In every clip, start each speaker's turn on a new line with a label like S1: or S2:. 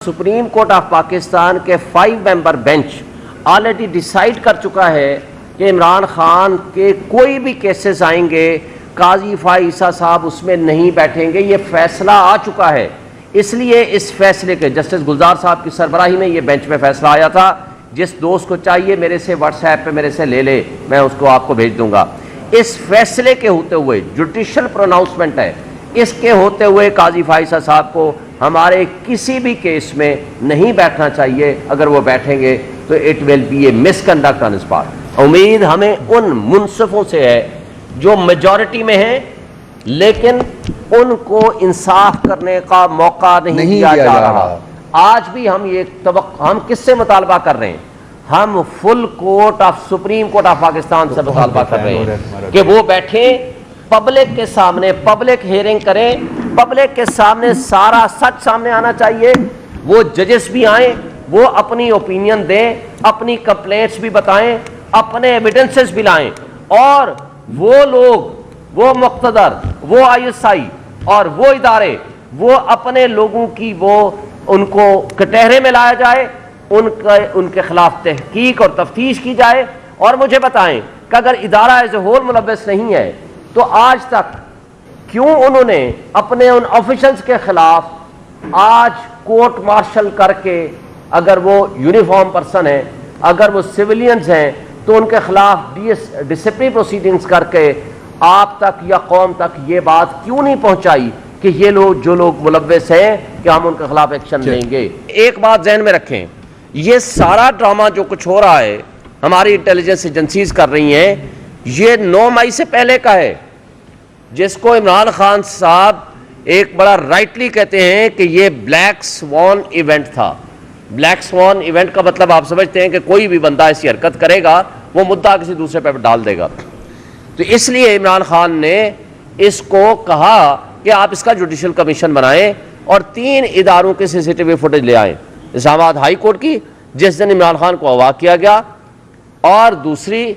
S1: Supreme court of Pakistan के 5 member bench already decide कर चुका है कि इमरान खान के कोई भी केसेस आएंगे, काजी फाइसा साहब उसमें नहीं बैठेंगे। ये फैसला आ चुका है। इसलिए इस फैसले के जस्टिस गुलजार साहब की सरबराही में ये बेंच में फैसला आया था। जिस दोस्त को चाहिए मेरे से व्हाट्सएप पे मेरे से ले ले, मैं उसको आपको भेज दूंगा। इस फैसले के होते हुए जुडिशल प्रोनाउंसमेंट है, इसके होते हुए काजी फाइसा साहब को हमारे किसी भी केस में नहीं बैठना चाहिए। अगर वो बैठेंगे तो it will be A misconduct on his part. उम्मीद हमें उन मुनसिफों से है जो मेजॉरिटी में हैं, लेकिन उनको इंसाफ करने का मौका नहीं दिया जा रहा। आज भी हम किससे मुतालबा कर रहे हैं? हम full court of supreme court of Pakistan से मुतालबा कर रहे हैं कि वो बैठे, पब्लिक के सामने पब्लिक हियरिंग करें, पब्लिक के सामने सारा सच सामने आना चाहिए। वो जजेस भी आए, वो अपनी ओपिनियन दें, अपनी कंप्लेंट्स भी बताएं, अपने एविडेंसेस भी लाएं, और वो लोग, वो मुक्तदर, वो ISI और वो इदारे, वो अपने लोगों की उनको कटहरे में लाया जाए, उनके खिलाफ तहकीक और तफ्तीश की जाए। और मुझे बताएं कि अगर इदारा एज ए होल मुलव्वस नहीं है तो आज तक क्यों उन्होंने अपने उन ऑफिशल्स के खिलाफ आज कोर्ट मार्शल करके, अगर वो यूनिफॉर्म पर्सन है, अगर वो सिविलियंस हैं, तो उनके खिलाफ डिसिप्लिनरी प्रोसीडिंग्स करके आप तक या कौम तक ये बात क्यों नहीं पहुंचाई कि ये लोग, जो लोग मुलव्वस हैं, कि हम उनके खिलाफ एक्शन लेंगे। एक बात जहन में रखें, ये सारा ड्रामा जो कुछ हो रहा है हमारी इंटेलिजेंस एजेंसीज कर रही हैं, ये 9 मई से पहले का है, जिसको इमरान खान साहब एक बड़ा राइटली कहते हैं कि ये ब्लैक स्वॉन इवेंट था। ब्लैक स्वॉन इवेंट का मतलब आप समझते हैं कि कोई भी बंदा ऐसी हरकत करेगा वो मुद्दा किसी दूसरे पे डाल देगा। तो इसलिए इमरान खान ने इसको कहा कि आप इसका जुडिशल कमीशन बनाएं और 3 इदारों के CCTV फुटेज ले आएं। इस्लामाबाद हाई कोर्ट की, जिस दिन इमरान खान को अगवा किया गया, और दूसरी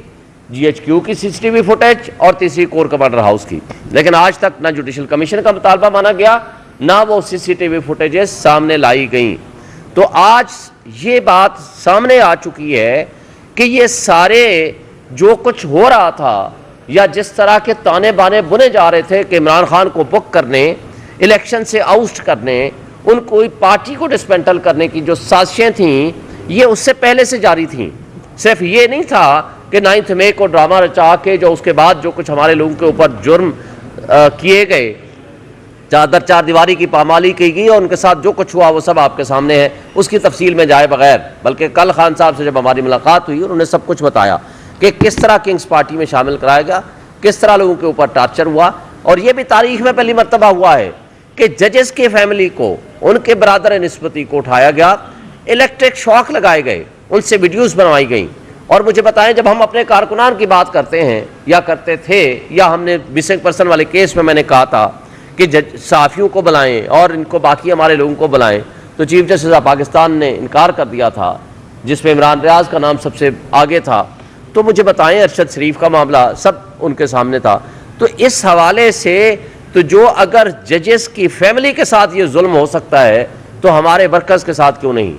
S1: GHQ की CCTV फुटेज, और तीसरी कोर कमांडर हाउस की। लेकिन आज तक ना जुडिशल कमीशन का मुतालबा माना गया, ना वो CCTV फुटेजेस सामने लाई गई। तो आज ये बात सामने आ चुकी है कि ये सारे जो कुछ हो रहा था, या जिस तरह के ताने बाने बुने जा रहे थे कि इमरान खान को बुक करने, इलेक्शन से आउट करने, उनको पार्टी को डिस्मेंटल करने की जो साजिशें थीं, ये उससे पहले से जारी थीं। सिर्फ ये नहीं था कि 9 मई को ड्रामा रचा के जो उसके बाद जो कुछ हमारे लोगों के ऊपर जुर्म किए गए, चादर चार दीवारी की पामाली की गई, और उनके साथ जो कुछ हुआ वो सब आपके सामने है। उसकी तफसील में जाए बगैर, बल्कि कल खान साहब से जब हमारी मुलाकात हुई उन्होंने सब कुछ बताया कि किस तरह किंग्स पार्टी में शामिल कराया गया, किस तरह लोगों के ऊपर टार्चर हुआ। और ये भी तारीख में पहली मरतबा हुआ है कि जजेस की फैमिली को, उनके बरादर निस्बती को उठाया गया, इलेक्ट्रिक शॉक लगाए गए, उनसे वीडियोज़ बनवाई गई। और मुझे बताएं, जब हम अपने कारकुनान की बात करते हैं या करते थे, या हमने मिसिंग पर्सन वाले केस में मैंने कहा था कि सहाफ़ियों को बुलाएं और इनको बाकी हमारे लोगों को बुलाएं, तो चीफ जस्टिस ऑफ पाकिस्तान ने इनकार कर दिया था, जिसमें इमरान रियाज का नाम सबसे आगे था। तो मुझे बताएं, अरशद शरीफ का मामला सब उनके सामने था। तो इस हवाले से तो जो अगर जजेस की फैमिली के साथ ये जुल्म हो सकता है, तो हमारे वर्कर्स के साथ क्यों नहीं?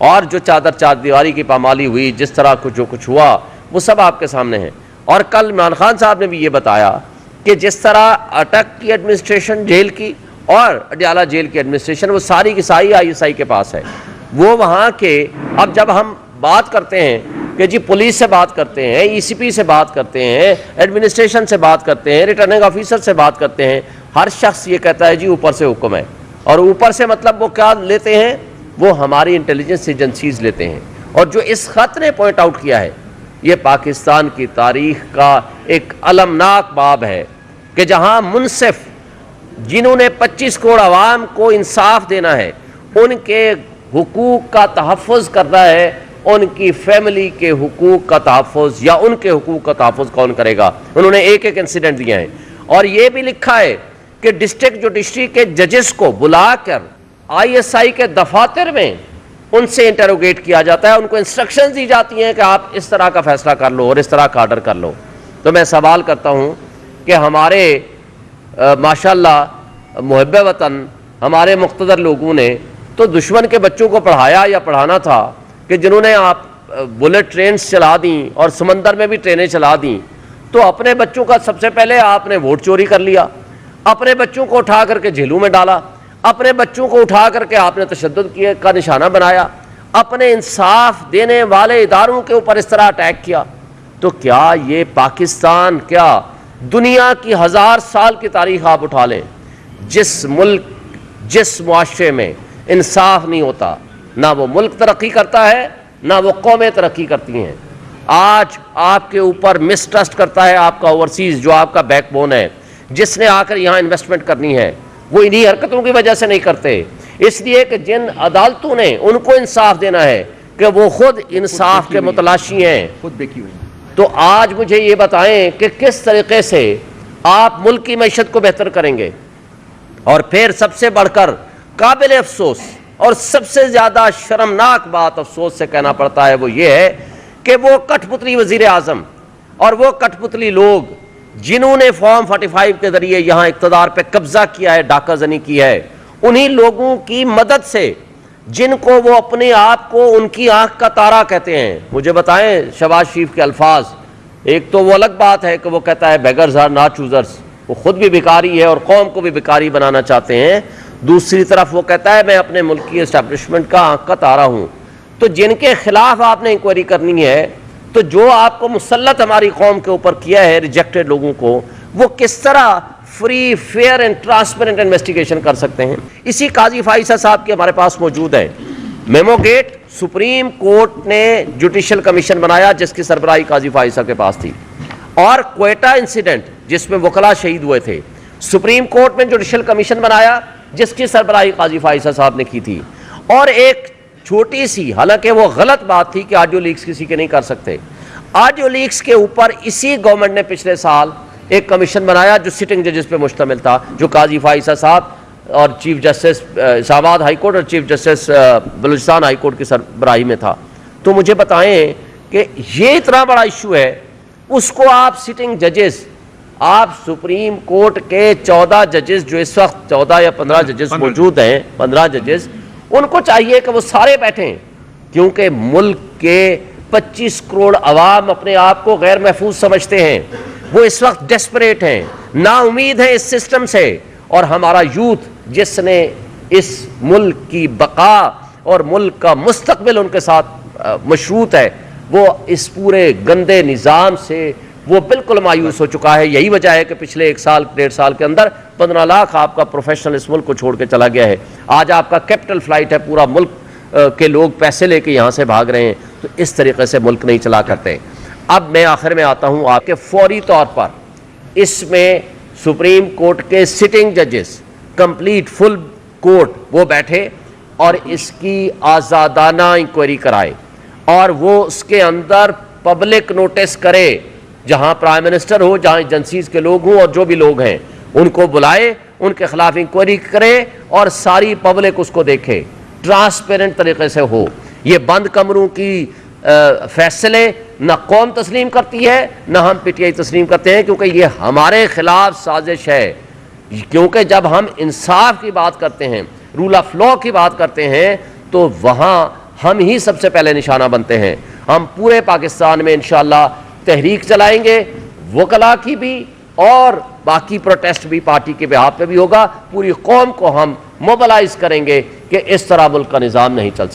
S1: और जो चादर चार दीवारी की पामाली हुई, जिस तरह को जो कुछ हुआ, वो सब आपके सामने है। और कल इमरान खान साहब ने भी ये बताया कि जिस तरह अटक की एडमिनिस्ट्रेशन जेल की और अडियाला जेल की एडमिनिस्ट्रेशन, वो सारी की सारी ISI के पास है। वो वहाँ के, अब जब हम बात करते हैं कि जी पुलिस से बात करते हैं, ECP से बात करते हैं, एडमिनिस्ट्रेशन से बात करते हैं, रिटर्निंग ऑफिसर से बात करते हैं, हर शख्स ये कहता है जी ऊपर से हुक्म है। और ऊपर से मतलब वो क्या लेते हैं? वो हमारी इंटेलिजेंस एजेंसीज लेते हैं। और जो इस खत ने पॉइंट आउट किया है, ये पाकिस्तान की तारीख का एक अलमनाक बाब है कि जहां मुनसिफ, जिन्होंने 25 करोड़ आवाम को इंसाफ देना है, उनके हुकूक का तहफ़्फ़ुज़ करना है, उनकी फैमिली के हुकूक का तहफ़्फ़ुज़ या उनके हुकूक का तहफ़्फ़ुज़ कौन करेगा? उन्होंने एक एक इंसिडेंट दिए हैं। और ये भी लिखा है कि डिस्ट्रिक्ट जुडिशरी के जजेस को बुलाकर ISI के दफातर में उनसे इंटरोगेट किया जाता है, उनको इंस्ट्रक्शंस दी जाती हैं कि आप इस तरह का फैसला कर लो और इस तरह का आर्डर कर लो। तो मैं सवाल करता हूँ कि हमारे माशाल्लाह मुहब्बे वतन हमारे मुक़्तदर लोगों ने तो दुश्मन के बच्चों को पढ़ाया या पढ़ाना था कि जिन्होंने आप बुलेट ट्रेन चला दी और समंदर में भी ट्रेनें चला दी, तो अपने बच्चों का सबसे पहले आपने वोट चोरी कर लिया, अपने बच्चों को उठा करके जेलों में डाला, अपने बच्चों को उठा करके आपने तशद्दुद किए का निशाना बनाया, अपने इंसाफ देने वाले इदारों के ऊपर इस तरह अटैक किया। तो क्या ये पाकिस्तान, क्या दुनिया की 1000 साल की तारीख आप उठा लें, जिस मुल्क जिस मुआशरे में इंसाफ नहीं होता, ना वो मुल्क तरक्की करता है ना वो कौमें तरक्की करती हैं। आज आपके ऊपर मिसट्रस्ट करता है आपका ओवरसीज, जो आपका बैकबोन है, जिसने आकर यहाँ इन्वेस्टमेंट करनी है, वो इन्हीं हरकतों की वजह से नहीं करते। इसलिए कि जिन अदालतों ने उनको इंसाफ देना है कि वो खुद इंसाफ के मुतलाशी हैं, खुद देखी हुई। तो आज मुझे ये बताएं कि किस तरीके से आप मुल्क की मैशत को बेहतर करेंगे। और फिर सबसे बढ़कर काबिल अफसोस और सबसे ज़्यादा शर्मनाक बात अफसोस से कहना पड़ता है, वो ये है कि वो कठपुतली वज़ीर आज़म और वो कठपुतली लोग जिन्होंने फॉर्म 45 के ज़रिए यहाँ इक़्तिदार पे कब्ज़ा किया है, डाका ज़नी की है, उन्हीं लोगों की मदद से जिनको वो अपने आप को उनकी आंख का तारा कहते हैं। मुझे बताएं शहबाज शरीफ के अल्फाज, एक तो वो अलग बात है कि वो कहता है बेगर्स आर नॉट चूजर्स, वो खुद भी भिखारी है और कौम को भी भिखारी बनाना चाहते हैं। दूसरी तरफ वो कहता है मैं अपने मुल्क की एस्टैब्लिशमेंट का आंख का तारा हूँ। तो जिनके खिलाफ आपने इंक्वायरी करनी है, तो जो आपको मुसल्लत हमारी कौम के ऊपर किया है रिजेक्टेड लोगों को, वो किस तरह free fair and transparent investigation कर सकते हैं। इसी काजी फाइसा साहब के हमारे पास मौजूद है मेमो गेट। सुप्रीम कोर्ट ने जुडिशल कमीशन बनाया जिसकी सरबराही काजी फाइसा के पास थी, और क्वेटा इंसिडेंट जिसमें वकला शहीद हुए थे, सुप्रीम कोर्ट में जुडिशल कमीशन बनाया जिसकी सरबराही काजी फाइसा साहब ने की थी। और एक छोटी सी, हालांकि वो गलत बात थी कि ऑडियो लीक्स किसी के नहीं कर सकते, ऑडियो लीक्स के ऊपर इसी गवर्नमेंट ने पिछले साल एक कमीशन बनाया जो सिटिंग जजेस पे मुश्तमिल था, जो काजी फाइसा साहब और chief justice Islamabad high court और chief justice Balochistan high court की सरबराही में था। तो मुझे बताएं कि ये इतना बड़ा इशू है, उसको आप सिटिंग जजेस, आप सुप्रीम कोर्ट के 14 जजेस जो इस वक्त 14 या 15 जजेस मौजूद हैं, 15 जजेस, उनको चाहिए कि वो सारे बैठें, क्योंकि मुल्क के 25 करोड़ अवाम अपने आप को गैर महफूज समझते हैं। वो इस वक्त डेस्परेट हैं, नाउमीद हैं इस सिस्टम से, और हमारा यूथ जिसने इस मुल्क की बका और मुल्क का मुस्तकबिल उनके साथ मशरूत है, वो इस पूरे गंदे निज़ाम से वो बिल्कुल मायूस हो चुका है। यही वजह है कि पिछले 1 साल 1.5 साल के अंदर 15 लाख आपका प्रोफेशनल इस मुल्क को छोड़ के चला गया है। आज आपका कैपिटल फ्लाइट है, पूरा मुल्क के लोग पैसे लेके यहाँ से भाग रहे हैं। तो इस तरीके से मुल्क नहीं चला करते। अब मैं आखिर में आता हूँ आपके फौरी तौर पर, इसमें सुप्रीम कोर्ट के सिटिंग जजेस, कंप्लीट फुल कोर्ट, वो बैठे और इसकी आज़ादाना इंक्वायरी कराए, और वो उसके अंदर पब्लिक नोटिस करे, जहां प्राइम मिनिस्टर हो, जहां एजेंसीज के लोग हों, और जो भी लोग हैं उनको बुलाए, उनके खिलाफ इंक्वायरी करे और सारी पब्लिक उसको देखे, ट्रांसपेरेंट तरीके से हो। ये बंद कमरों की फैसले न कौम तस्लीम करती है न हम पीटीआई तस्लीम करते हैं, क्योंकि ये हमारे खिलाफ साजिश है। क्योंकि जब हम इंसाफ की बात करते हैं, रूल ऑफ लॉ की बात करते हैं, तो वहाँ हम ही सबसे पहले निशाना बनते हैं। हम पूरे पाकिस्तान में इंशाअल्लाह तहरीक चलाएंगे, वकला की भी और बाकी प्रोटेस्ट भी पार्टी के बिहाफ पे भी होगा। पूरी कौम को हम मोबलाइज करेंगे कि इस तरह मुल्क का निज़ाम नहीं चल सकता।